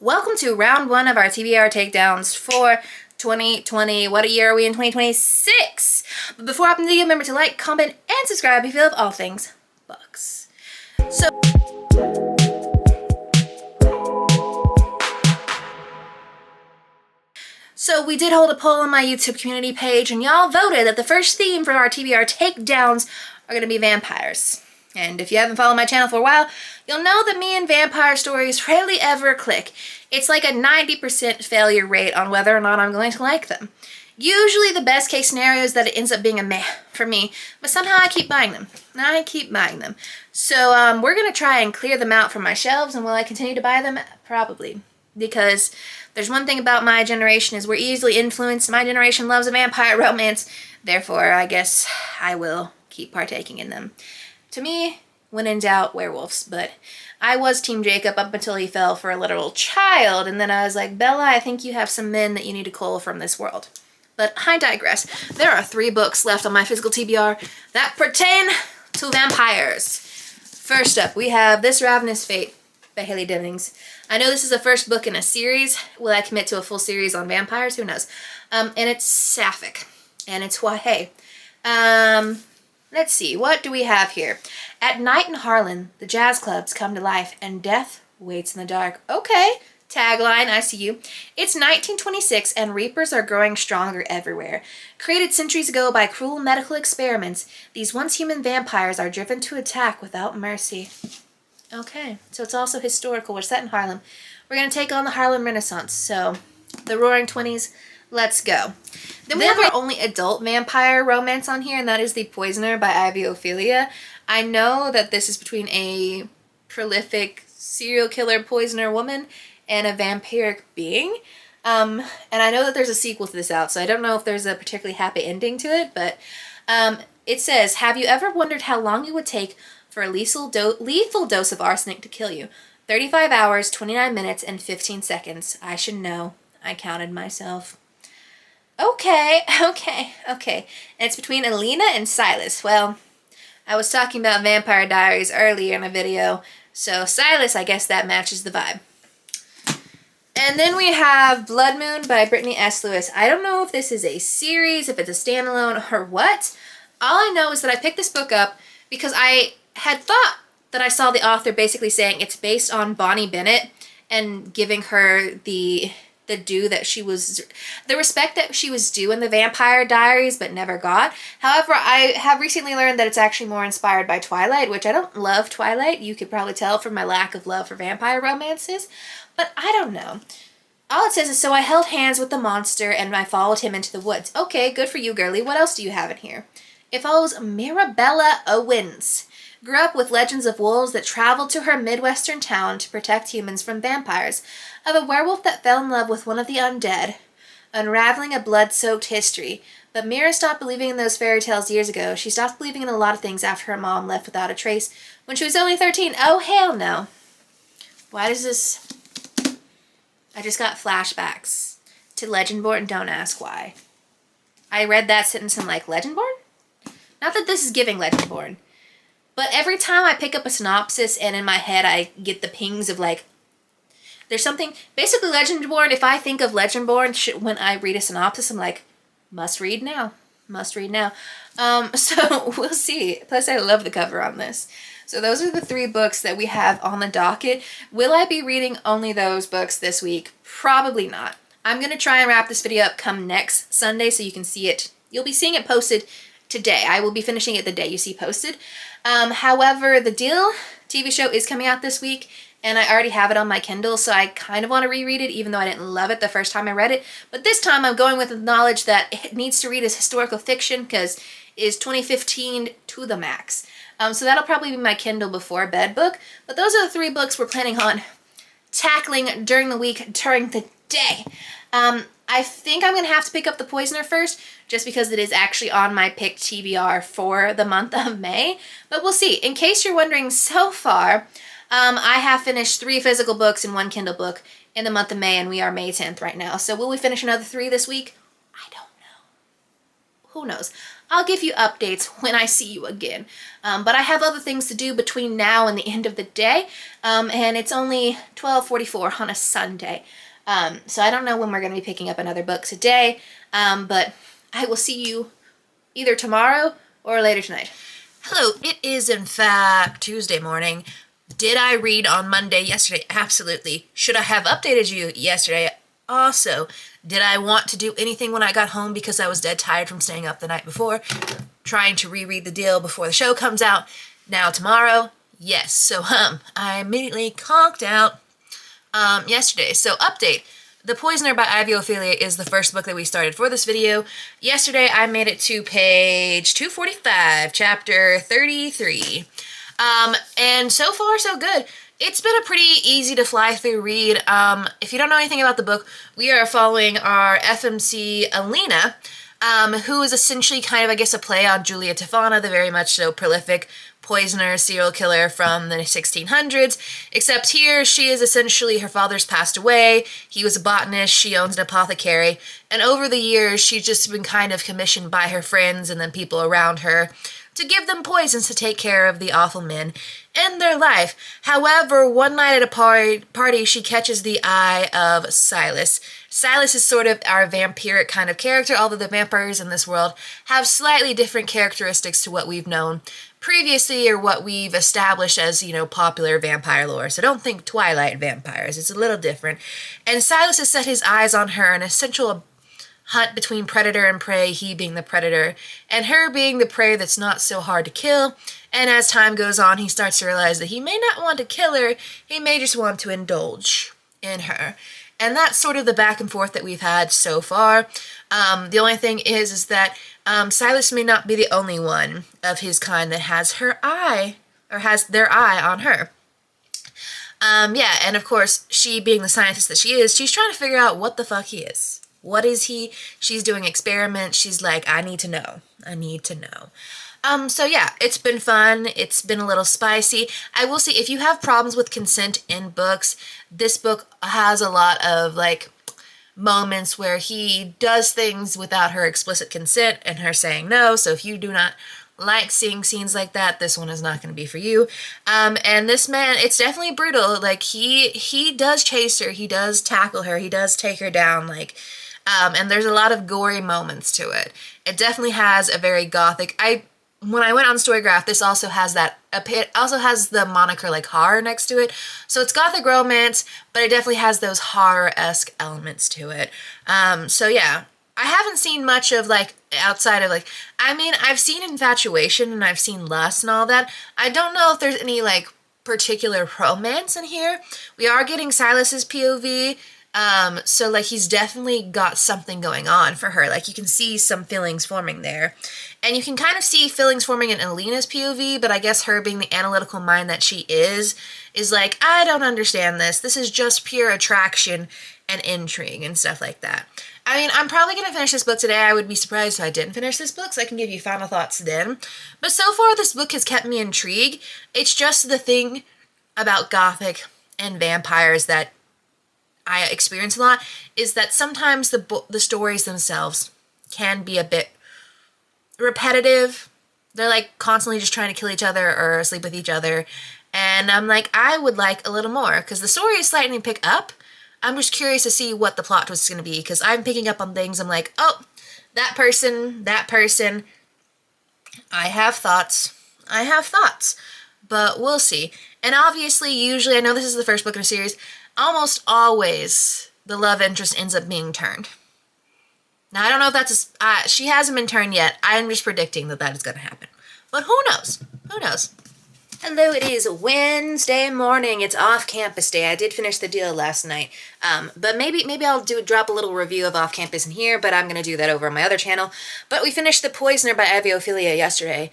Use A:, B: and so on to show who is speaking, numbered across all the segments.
A: Welcome to round one of our TBR takedowns for 2020. What a year are we in 2026? But before I open the video, remember to like, comment, and subscribe if you love all things books. So we did hold a poll on my YouTube community page, and y'all voted that the first theme for our TBR takedowns are going to be vampires. And if you haven't followed my channel for a while, you'll know that me and vampire stories rarely ever click. It's like a 90% failure rate on whether or not I'm going to like them. Usually the best case scenario is that it ends up being a meh for me, but somehow I keep buying them. So we're going to try and clear them out from my shelves, and will I continue to buy them? Probably. Because there's one thing about my generation is we're easily influenced. My generation loves a vampire romance. Therefore, I guess I will keep partaking in them. To me, when in doubt, werewolves. But I was Team Jacob up until he fell for a literal child. And then I was like, Bella, I think you have some men that you need to cull from this world. But I digress. There are 3 books left on my physical TBR that pertain to vampires. First up, we have This Ravenous Fate by Haley Dennings. I know this is the first book in a series. Will I commit to a full series on vampires? Who knows? And it's sapphic. And it's YA. Let's see, what do we have here? At night in Harlan, the jazz clubs come to life and death waits in the dark. Okay, tagline, I see you. It's 1926 and reapers are growing stronger everywhere. Created centuries ago by cruel medical experiments, these once human vampires are driven to attack without mercy. Okay, so it's also historical. We're set in Harlem. We're going to take on the Harlem Renaissance. So, the Roaring Twenties, let's go. Then we have our only adult vampire romance on here, and that is The Poisoner by Ivy Ophelia. I know that this is between a prolific serial killer poisoner woman and a vampiric being. And I know that there's a sequel to this out, so I don't know if there's a particularly happy ending to it, but it says, have you ever wondered how long it would take for a lethal dose of arsenic to kill you? 35 hours, 29 minutes, and 15 seconds. I should know. I counted myself. Okay. And it's between Alina and Silas. Well, I was talking about Vampire Diaries earlier in a video, so Silas, I guess that matches the vibe. And then we have Blood Moon by Brittany S. Lewis. I don't know if this is a series, if it's a standalone, or what. All I know is that I picked this book up because I had thought that I saw the author basically saying it's based on Bonnie Bennett and giving her the respect that she was due in the Vampire Diaries but never got. However, I have recently learned that it's actually more inspired by Twilight, which I don't love Twilight. You could probably tell from my lack of love for vampire romances, but I don't know. All it says is, so I held hands with the monster and I followed him into the woods. Okay, good for you, girly. What else do you have in here? It follows Mirabella Owens. Grew up with legends of wolves that traveled to her Midwestern town to protect humans from vampires, of a werewolf that fell in love with one of the undead, unraveling a blood-soaked history. But Mira stopped believing in those fairy tales years ago. She stopped believing in a lot of things after her mom left without a trace when she was only 13. Oh, hell no. Why does this... I just got flashbacks to Legendborn. Don't ask why. I read that sentence and I'm like, Legendborn? Not that this is giving Legendborn. But every time I pick up a synopsis and in my head I get the pings of like, there's something, basically Legendborn, if I think of Legendborn when I read a synopsis, I'm like, must read now. So we'll see. Plus I love the cover on this. So those are the 3 books that we have on the docket. Will I be reading only those books this week? Probably not. I'm going to try and wrap this video up come next Sunday so you can see it. You'll be seeing it posted today. I will be finishing it the day you see posted. However, The Deal TV show is coming out this week, and I already have it on my Kindle, so I kind of want to reread it, even though I didn't love it the first time I read it. But this time I'm going with the knowledge that it needs to read as historical fiction, because it is 2015 to the max. So that'll probably be my Kindle before bed book. But those are the 3 books we're planning on tackling during the week, during the day. I think I'm going to have to pick up The Poisoner first, just because it is actually on my picked TBR for the month of May. But we'll see. In case you're wondering, so far, I have finished 3 physical books and 1 Kindle book in the month of May, and we are May 10th right now. So will we finish another 3 this week? I don't know. who knows? I'll give you updates when I see you again. But I have other things to do between now and the end of the day. And it's only 12:44 on a Sunday. So I don't know when we're going to be picking up another book today. But I will see you either tomorrow or later tonight. Hello, it is in fact Tuesday morning. Did I read on Monday yesterday? Absolutely. Should I have updated you yesterday? Also, did I want to do anything when I got home because I was dead tired from staying up the night before, trying to reread the deal before the show comes out? Now tomorrow? Yes. So, I immediately conked out yesterday. So, update. The Poisoner by Ivy Ophelia is the first book that we started for this video. Yesterday, I made it to page 245, chapter 33. And so far, so good. It's been a pretty easy to fly through read. If you don't know anything about the book, we are following our FMC Alina, who is essentially kind of, I guess, a play on Julia Tofana, the very much so prolific poisoner, serial killer from the 1600s, except here she is essentially, her father's passed away, he was a botanist, she owns an apothecary, and over the years she's just been kind of commissioned by her friends and then people around her to give them poisons to take care of the awful men in their life. However, one night at a party, she catches the eye of Silas. Silas is sort of our vampiric kind of character, although the vampires in this world have slightly different characteristics to what we've known previously or what we've established as, you know, popular vampire lore. So don't think Twilight vampires. It's a little different. And Silas has set his eyes on her, an essential hunt between predator and prey, he being the predator, and her being the prey that's not so hard to kill. And as time goes on, he starts to realize that he may not want to kill her, he may just want to indulge in her. And that's sort of the back and forth that we've had so far. The only thing is that Silas may not be the only one of his kind that has her eye, or has their eye on her. Yeah, and of course, she being the scientist that she is, she's trying to figure out what the fuck he is. What is he? She's doing experiments. She's like, I need to know. I need to know. So yeah, it's been fun. It's been a little spicy. I will say, if you have problems with consent in books, this book has a lot of like moments where he does things without her explicit consent and her saying no. So if you do not like seeing scenes like that, this one is not going to be for you. And this man, it's definitely brutal. Like he does chase her. He does tackle her. He does take her down. Like, and there's a lot of gory moments to it. It definitely has a very gothic, when I went on StoryGraph, this also has that, it also has the moniker like horror next to it. So it's gothic romance, but it definitely has those horror-esque elements to it. So yeah, I haven't seen much of like, outside of like, I mean, I've seen infatuation and I've seen lust and all that. I don't know if there's any like particular romance in here. We are getting Silas's POV. So like he's definitely got something going on for her. Like you can see some feelings forming there. And you can kind of see feelings forming in Alina's POV, but I guess her being the analytical mind that she is like, I don't understand this. This is just pure attraction and intrigue and stuff like that. I mean, I'm probably going to finish this book today. I would be surprised if I didn't finish this book, so I can give you final thoughts then. But so far, this book has kept me intrigued. It's just the thing about Gothic and vampires that I experience a lot, is that sometimes the stories themselves can be a bit repetitive. They're like constantly just trying to kill each other or sleep with each other. And I'm like, I would like a little more, because the story is starting to pick up. I'm just curious to see what the plot twist is going to be, because I'm picking up on things. I'm like, oh, that person. I have thoughts, but we'll see. And obviously, usually, I know this is the first book in a series, almost always the love interest ends up being turned. Now, I don't know if that's, she hasn't been turned yet. I'm just predicting that is going to happen. But who knows? Who knows? Hello, it is Wednesday morning. It's off-campus day. I did finish the deal last night. But maybe I'll drop a little review of off-campus in here, but I'm going to do that over on my other channel. But we finished The Poisoner by Ivy Ophelia yesterday.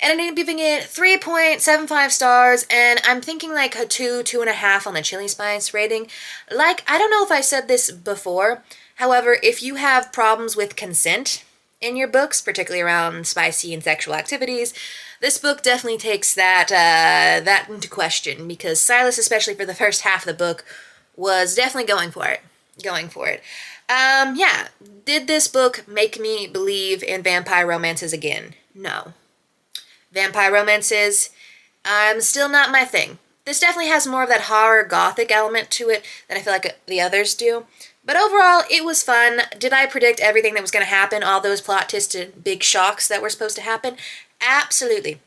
A: And I ended up giving it 3.75 stars, and I'm thinking like a 2.5 on the Chili Spice rating. Like, I don't know if I said this before. However, if you have problems with consent in your books, particularly around spicy and sexual activities, this book definitely takes that into question, because Silas, especially for the first half of the book, was definitely going for it. going for it. Yeah. Did this book make me believe in vampire romances again? No. Vampire romances, still not my thing. This definitely has more of that horror gothic element to it than I feel like the others do. But overall, it was fun. Did I predict everything that was going to happen? All those plot twists and big shocks that were supposed to happen? Absolutely.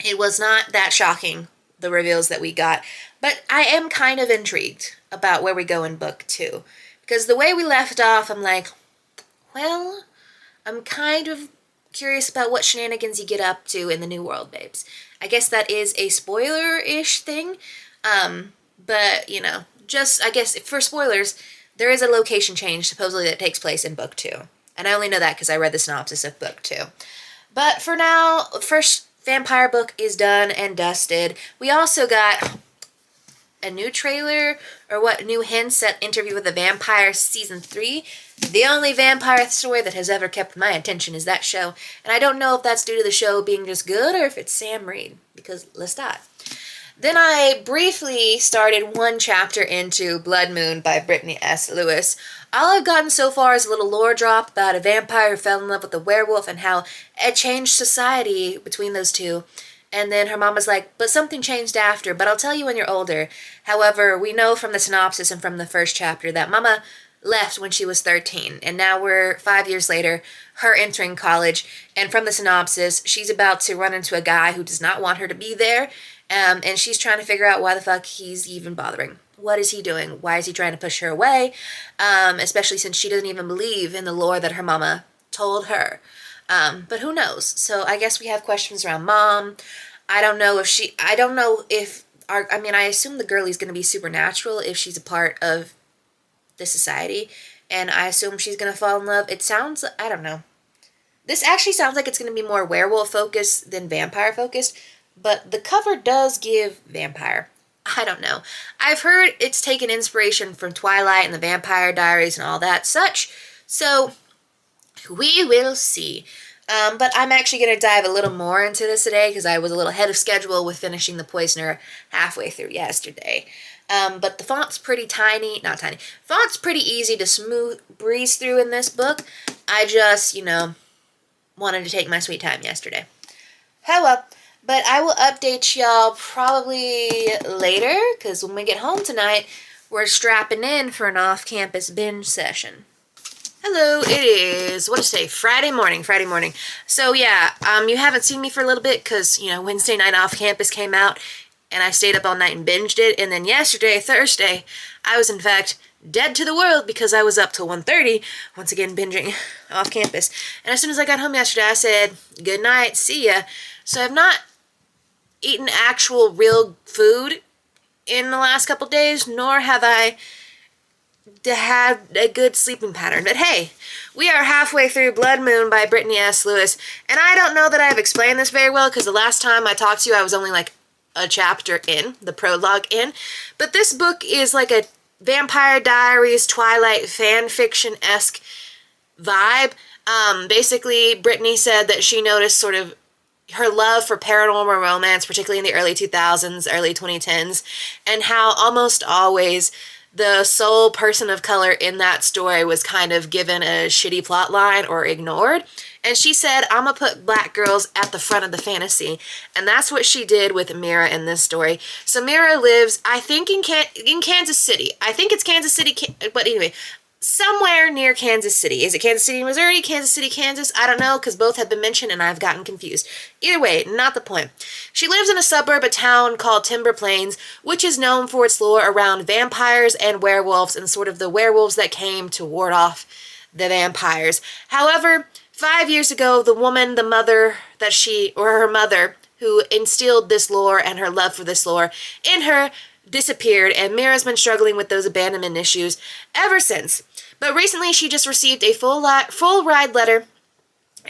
A: It was not that shocking, the reveals that we got. But I am kind of intrigued about where we go in book 2. Because the way we left off, I'm like, well, I'm kind of curious about what shenanigans you get up to in the New World, babes. I guess that is a spoiler-ish thing. But, you know, just, I guess, for spoilers, there is a location change, supposedly, that takes place in book 2. And I only know that because I read the synopsis of book 2. But for now, the first vampire book is done and dusted. We also got a new trailer, or what, new hints at Interview with a Vampire Season 3. The only vampire story that has ever kept my attention is that show. And I don't know if that's due to the show being just good or if it's Sam Reed, because let's start. Then I briefly started one chapter into Blood Moon by Brittany S. Lewis. All I've gotten so far is a little lore drop about a vampire who fell in love with a werewolf and how it changed society between those two. And then her mom was like, but something changed after, but I'll tell you when you're older. However, we know from the synopsis and from the first chapter that Mama left when she was 13, and now we're 5 years later, her entering college, and from the synopsis, she's about to run into a guy who does not want her to be there, and she's trying to figure out why the fuck he's even bothering. What is he doing? Why is he trying to push her away? Especially since she doesn't even believe in the lore that her mama told her. But who knows? So I guess we have questions around Mom. I don't know if I assume the girlie's going to be supernatural if she's a part of the society, and I assume she's going to fall in love. It sounds, I don't know. This actually sounds like it's going to be more werewolf focused than vampire focused, but the cover does give vampire. I don't know. I've heard it's taken inspiration from Twilight and the Vampire Diaries and all that such, so we will see. But I'm actually going to dive a little more into this today because I was a little ahead of schedule with finishing The Poisoner halfway through yesterday. But the font's pretty tiny, not tiny, font's pretty easy to smooth breeze through in this book. I just, wanted to take my sweet time yesterday. Oh well, but I will update y'all probably later because when we get home tonight, we're strapping in for an off-campus binge session. Hello, it is, what is today? Friday morning. So yeah, you haven't seen me for a little bit because, Wednesday night off campus came out and I stayed up all night and binged it. And then yesterday, Thursday, I was in fact dead to the world because I was up till 1:30, once again binging off campus. And as soon as I got home yesterday, I said, good night, see ya. So I've not eaten actual real food in the last couple days, nor have I had a good sleeping pattern. But hey, we are halfway through Blood Moon by Brittany S. Lewis, and I don't know that I've explained this very well because the last time I talked to you I was only like a chapter in, the prologue in, but this book is like a Vampire Diaries, Twilight fan fiction-esque vibe. Basically, Brittany said that she noticed sort of her love for paranormal romance, particularly in the early 2000s, early 2010s, and how almost always the sole person of color in that story was kind of given a shitty plot line or ignored. And she said, I'm gonna put black girls at the front of the fantasy. And that's what she did with Mira in this story. So Mira lives, I think, in Kansas City. I think it's Kansas City, but anyway, somewhere near Kansas City. Is it Kansas City, Missouri? Kansas City, Kansas? I don't know, because both have been mentioned and I've gotten confused. Either way, not the point. She lives in a suburb, a town called Timber Plains, which is known for its lore around vampires and werewolves and sort of the werewolves that came to ward off the vampires. However, 5 years ago, the woman, her mother, who instilled this lore and her love for this lore in her, disappeared, and Mira's been struggling with those abandonment issues ever since. But recently, she just received a full ride letter,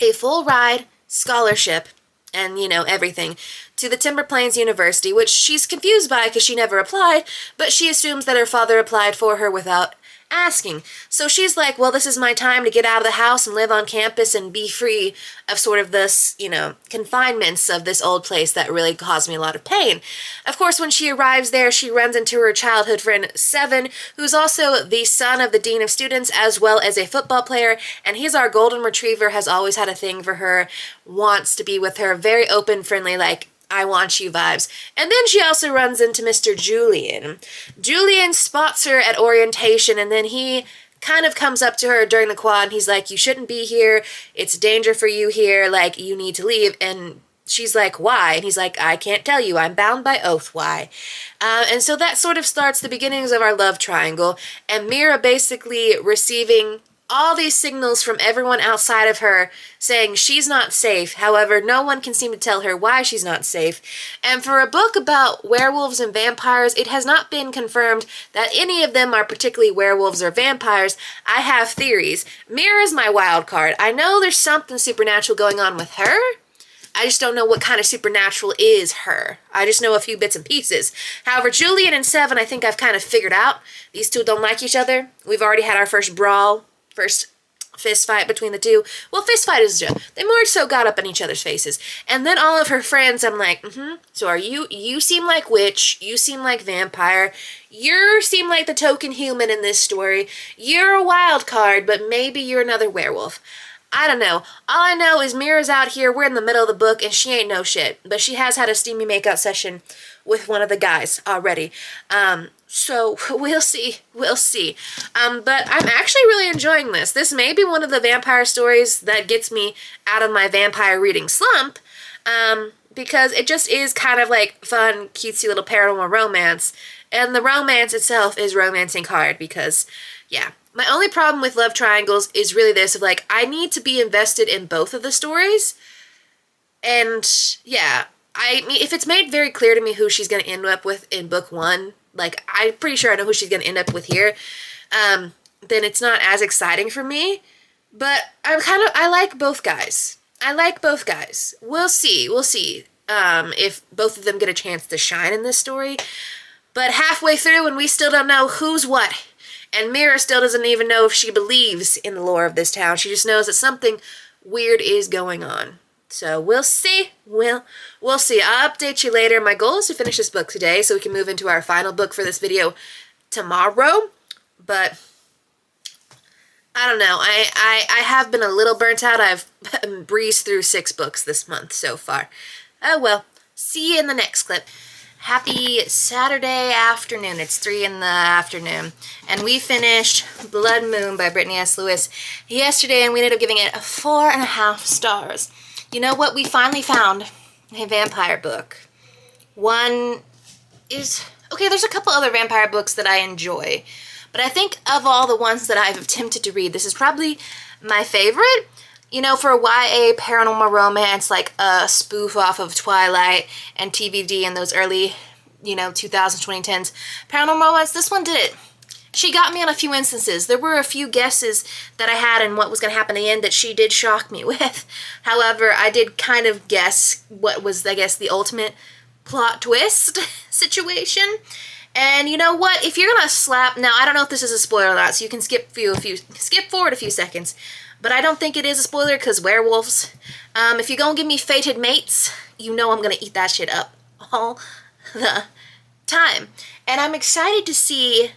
A: a full ride scholarship, and, everything, to the Timber Plains University, which she's confused by because she never applied, but she assumes that her father applied for her without asking. So she's like, well, this is my time to get out of the house and live on campus and be free of sort of this, you know, confinements of this old place that really caused me a lot of pain. Of course, when she arrives there, she runs into her childhood friend, Seven, who's also the son of the dean of students as well as a football player, and he's our golden retriever, has always had a thing for her, wants to be with her, very open, friendly, like, I want you vibes. And then she also runs into Mr. Julian. Julian spots her at orientation, and then he kind of comes up to her during the quad, and he's like, you shouldn't be here. It's danger for you here. Like, you need to leave. And she's like, why? And he's like, I can't tell you. I'm bound by oath. Why? And so that sort of starts the beginnings of our love triangle, and Mira basically receiving all these signals from everyone outside of her saying she's not safe. However, no one can seem to tell her why she's not safe. And for a book about werewolves and vampires, it has not been confirmed that any of them are particularly werewolves or vampires. I have theories. Mira's my wild card. I know there's something supernatural going on with her. I just don't know what kind of supernatural is her. I just know a few bits and pieces. However, Julian and Seven, I think I've kind of figured out. These two don't like each other. We've already had our first brawl. First fist fight between the two. Well, fist fight is just, they more so got up in each other's faces. And then all of her friends, I'm like, so are you seem like witch, you seem like vampire, you seem like the token human in this story, you're a wild card, but maybe you're another werewolf. I don't know. All I know is Mira's out here, we're in the middle of the book, and she ain't no shit. But she has had a steamy makeout session with one of the guys already. So we'll see. We'll see. But I'm actually really enjoying this. This may be one of the vampire stories that gets me out of my vampire reading slump. Because it just is kind of like fun, cutesy little paranormal romance. And the romance itself is romancing hard because, yeah. My only problem with love triangles is really this of like, I need to be invested in both of the stories. And yeah, I mean, if it's made very clear to me who she's going to end up with in book one, like I'm pretty sure I know who she's going to end up with here, then it's not as exciting for me. But I like both guys. I like both guys. We'll see. We'll see if both of them get a chance to shine in this story. But halfway through and we still don't know who's what. And Mira still doesn't even know if she believes in the lore of this town. She just knows that something weird is going on. So we'll see. We'll see. I'll update you later. My goal is to finish this book today so we can move into our final book for this video tomorrow. But I don't know. I have been a little burnt out. I've breezed through 6 books this month so far. Oh well. See you in the next clip. Happy Saturday afternoon. It's 3 in the afternoon. And we finished Blood Moon by Brittany S. Lewis yesterday, and we ended up giving it 4.5 stars. You know what? We finally found a vampire book. One is... okay, there's a couple other vampire books that I enjoy. But I think of all the ones that I've attempted to read, this is probably my favorite. You know, for YA paranormal romance, like a spoof off of Twilight and TVD in those early, 2000s, 2010s paranormal romance, this one did it. She got me on a few instances. There were a few guesses that I had and what was going to happen in the end that she did shock me with. However, I did kind of guess what was, I guess, the ultimate plot twist situation. And you know what? If you're going to slap... now, I don't know if this is a spoiler or not, so you can skip forward a few seconds. But I don't think it is a spoiler because werewolves. If you're going to give me fated mates, you know I'm going to eat that shit up all the time. And I'm excited to see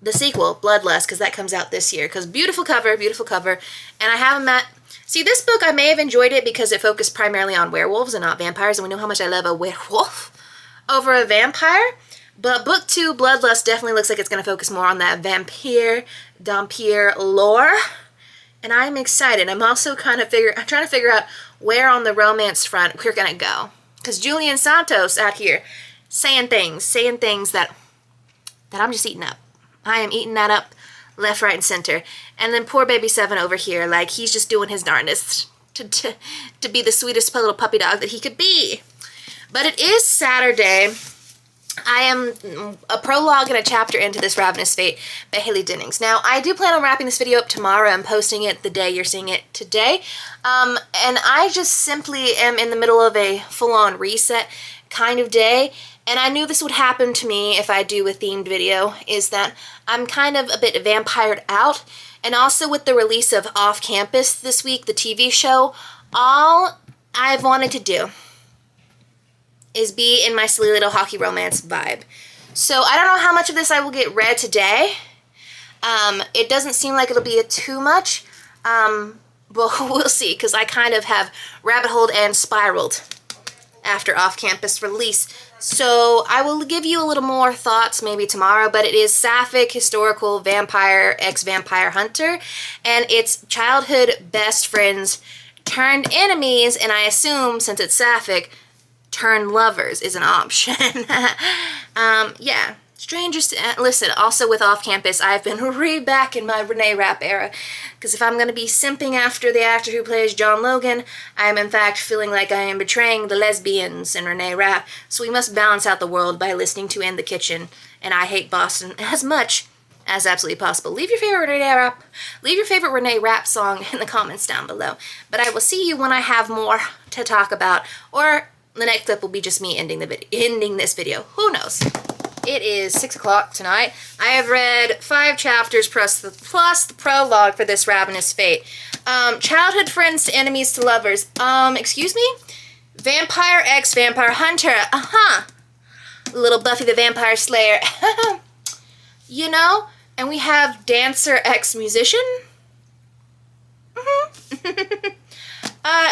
A: the sequel, Bloodlust, because that comes out this year. Because beautiful cover. And I haven't met... see, this book, I may have enjoyed it because it focused primarily on werewolves and not vampires. And we know how much I love a werewolf over a vampire. But book 2, Bloodlust, definitely looks like it's going to focus more on that vampire lore. And I'm excited. I'm also I'm trying to figure out where on the romance front we're going to go. Because Julian Santos out here saying things that I'm just eating up. I am eating that up left, right, and center. And then poor baby Seven over here, like he's just doing his darndest to be the sweetest little puppy dog that he could be. But it is Saturday. I am a prologue and a chapter into this Ravenous Fate by Haley Dennings. Now, I do plan on wrapping this video up tomorrow and posting it the day you're seeing it today. And I just simply am in the middle of a full-on reset, kind of day, and I knew this would happen to me if I do a themed video, is that I'm kind of a bit vampired out, and also with the release of Off Campus this week, the TV show, all I've wanted to do is be in my silly little hockey romance vibe. So I don't know how much of this I will get read today. It doesn't seem like it'll be too much, but we'll see, because I kind of have rabbit holed and spiraled after off-campus release. So I will give you a little more thoughts maybe tomorrow, but it is sapphic, historical, vampire, ex-vampire hunter, and it's childhood best friends turned enemies, and I assume, since it's sapphic, turned lovers is an option. Yeah. Strangers, listen, also with Off Campus, I've been back in my Renee Rapp era, because if I'm going to be simping after the actor who plays John Logan, I am in fact feeling like I am betraying the lesbians in Renee Rapp, so we must balance out the world by listening to In the Kitchen, and I Hate Boston as much as absolutely possible. Leave your favorite Renee Rapp song in the comments down below, but I will see you when I have more to talk about, or the next clip will be just me ending this video. Who knows? It is 6 o'clock tonight. I have read 5 chapters plus the prologue for this Ravenous Fate. Childhood friends to enemies to lovers. Excuse me? Vampire X Vampire Hunter. Little Buffy the Vampire Slayer. You know? And we have Dancer X Musician.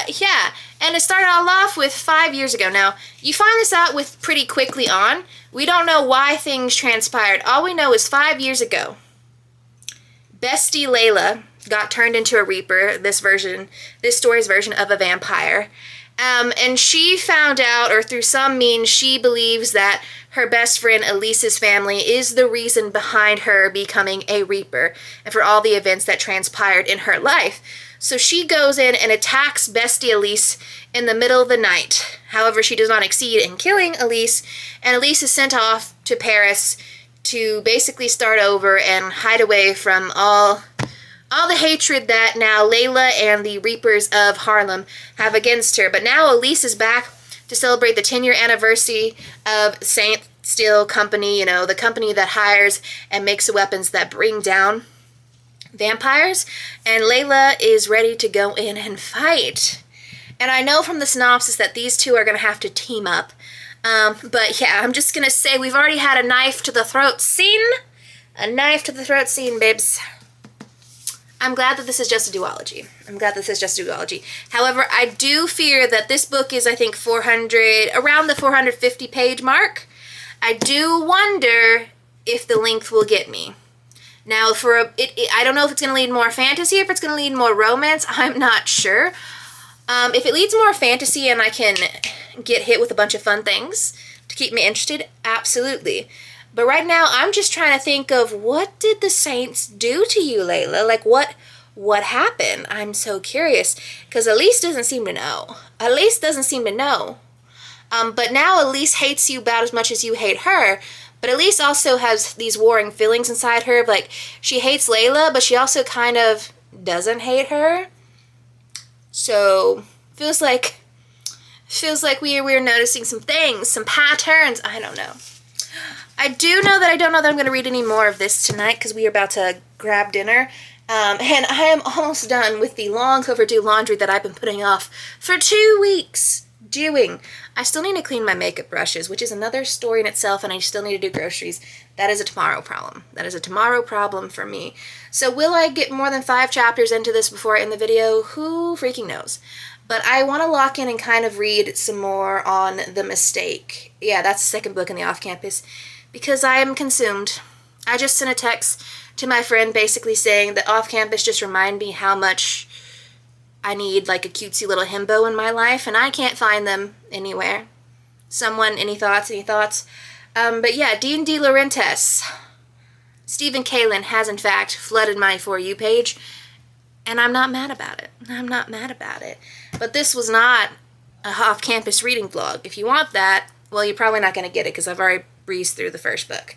A: Yeah. And it started all off with 5 years ago. Now, you find this out with pretty quickly on. We don't know why things transpired. All we know is 5 years ago, Bestie Layla got turned into a Reaper, this story's version of a vampire. And she found out, or through some means, she believes that her best friend Elise's family is the reason behind her becoming a Reaper, and for all the events that transpired in her life. So she goes in and attacks Bestie Elise in the middle of the night. However, she does not succeed in killing Elise, and Elise is sent off to Paris to basically start over and hide away from all the hatred that now Layla and the Reapers of Harlem have against her. But now Elise is back to celebrate the 10-year anniversary of Saint Steel Company, you know, the company that hires and makes the weapons that bring down vampires, and Layla is ready to go in and fight. And I know from the synopsis that these two are going to have to team up. But yeah, I'm just going to say we've already had a knife to the throat scene. A knife to the throat scene, babes. I'm glad that this is just a duology. However, I do fear that this book is, I think, around the 450 page mark. I do wonder if the length will get me. Now, I don't know if it's going to lead more fantasy, if it's going to lead more romance. I'm not sure. If it leads more fantasy and I can get hit with a bunch of fun things to keep me interested, absolutely. But right now, I'm just trying to think of, what did the Saints do to you, Layla? Like, what happened? I'm so curious, because Elise doesn't seem to know. But now Elise hates you about as much as you hate her. But Elise also has these warring feelings inside her. Like, she hates Layla, but she also kind of doesn't hate her. So, feels like we're noticing some things, some patterns. I don't know. I do know that I don't know that I'm going to read any more of this tonight, because we are about to grab dinner. And I am almost done with the long overdue laundry that I've been putting off for 2 weeks doing. I still need to clean my makeup brushes, which is another story in itself, and I still need to do groceries. That is a tomorrow problem. That is a tomorrow problem for me. So will I get more than 5 chapters into this before I end the video? Who freaking knows? But I want to lock in and kind of read some more on The Mistake. Yeah, that's the second book in the off-campus, because I am consumed. I just sent a text to my friend basically saying that off-campus just remind me how much I need like a cutesy little himbo in my life, and I can't find them anywhere. Someone, any thoughts? But yeah, D&D Laurentiis. Stephen Kalin has in fact flooded my For You page, and I'm not mad about it. But this was not a off-campus reading vlog. If you want that, well, you're probably not going to get it, because I've already breezed through the first book.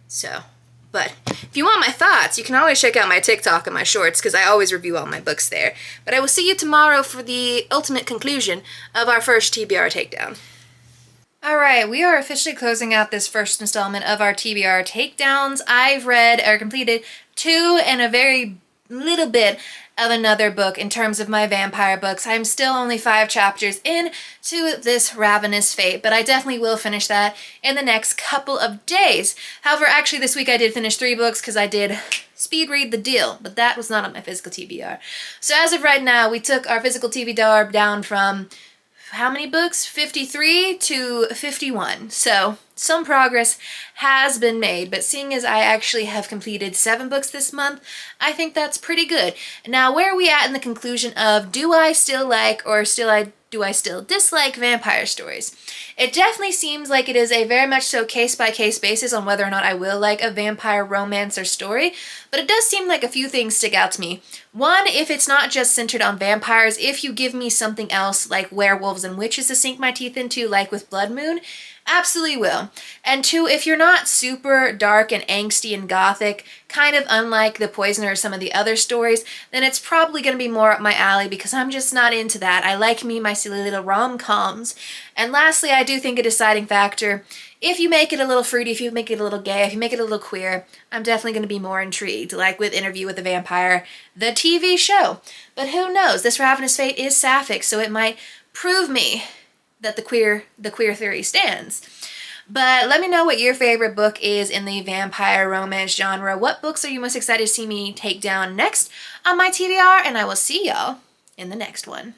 A: So, but if you want my thoughts, you can always check out my TikTok and my shorts, because I always review all my books there. But I will see you tomorrow for the ultimate conclusion of our first TBR takedown. All right, we are officially closing out this first installment of our TBR takedowns. I've read or completed 2 and a very little bit of another book in terms of my vampire books. I'm still only 5 chapters in to this Ravenous Fate, but I definitely will finish that in the next couple of days. However, actually this week I did finish 3 books because I did speed read The Deal, but that was not on my physical TBR. So as of right now, we took our physical TBR down from how many books? 53 to 51. So some progress has been made, but seeing as I actually have completed 7 books this month, I think that's pretty good. Now, where are we at in the conclusion of do I still like or do I still dislike vampire stories? It definitely seems like it is a very much so case-by-case basis on whether or not I will like a vampire romance or story, but it does seem like a few things stick out to me. One, if it's not just centered on vampires, if you give me something else like werewolves and witches to sink my teeth into, like with Blood Moon, absolutely will. And 2, if you're not super dark and angsty and gothic, kind of unlike The Poisoner or some of the other stories, then it's probably going to be more up my alley because I'm just not into that. I like me my silly little rom-coms. And lastly, I do think a deciding factor, if you make it a little fruity, if you make it a little gay, if you make it a little queer, I'm definitely going to be more intrigued, like with Interview with the Vampire, the TV show. But who knows? This Ravenous Fate is sapphic, so it might prove me that the queer theory stands. But let me know what your favorite book is in the vampire romance genre. What books are you most excited to see me take down next on my TBR? And I will see y'all in the next one.